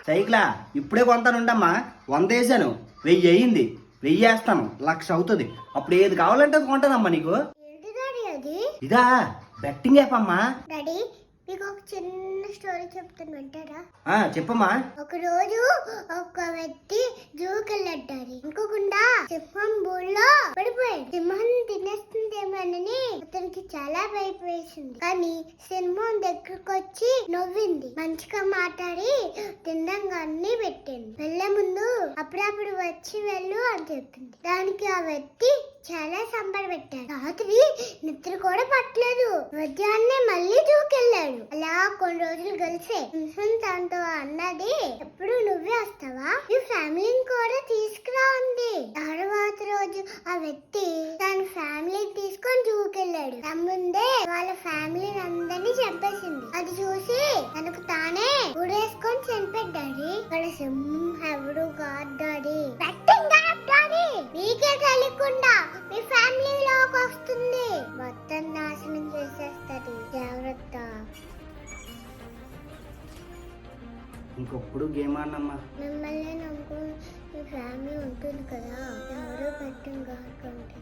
సైకిలా ఇప్పుడే కొంటానుండమ్మా. 100 వేసాను, 1000 అయ్యింది. 1000 వేస్తాను, 1,00,000 అవుతుంది. అప్పుడు ఏది కావాలంటే అది కొంటానమ్మా నీకు. ఇదా బెట్టింగ్ యాప్ అమ్మా. డాడీ మీకు ఒక చిన్న స్టోరీ చెప్తాను, వింటారా? చెప్పమ్మా. ఒక రోజు ఒక వ్యక్తి జూకి వెళ్ళాడు. ఇంకోకుండా సింహం బోర్లో పడిపోయాడు. సింహం తినేస్తుందేమోనని అతనికి చాలా భయం వేసింది. కానీ సింహం దగ్గరకు వచ్చి నవ్వింది, మంచిగా మాట్లాడి తిండంగా అన్ని పెట్టింది. వెళ్లే ముందు అప్పుడప్పుడు వచ్చి వెళ్ళు అని చెప్పింది. దానికి ఆ వ్యక్తి చాలా సంబర పెట్టాడు. రాత్రి నిద్ర కూడా పట్టలేదు. ఉదయాన్నే మళ్ళీ జూకెళ్ళాడు. అలా కొన్ని రోజులు కలిసే సింహం తనతో అన్నది, ఎప్పుడు నువ్వే వస్తావా, ఈ ఫ్యామిలీని కూడా తీసుకురా అంది. తర్వాత రోజు ఆ వ్యక్తి తన ఫ్యామిలీని తీసుకొని జూకెళ్ళాడు. ముందే వాళ్ళ ఫ్యామిలీని అందరినీ చంపేసింది. అది చూసి తనకు తానే ఉడేసుకొని చనిపోయాడు. ఇక్కడ సింహం ఎవడు కాదు డాడీ, మీకే తెలియకుండా మీ ఫ్యామిలీలోకి వస్తుంది, మొత్తం నాశనం చేసేస్తుంది. జాగ్రత్త. ఇంకొప్పుడు గేమ్ ఆడనమ్మా. మిమ్మల్ని నమ్ముకుని మీ ఫ్యామిలీ ఉంటుంది కదా, ఎవరో పెట్టిన కాకుండా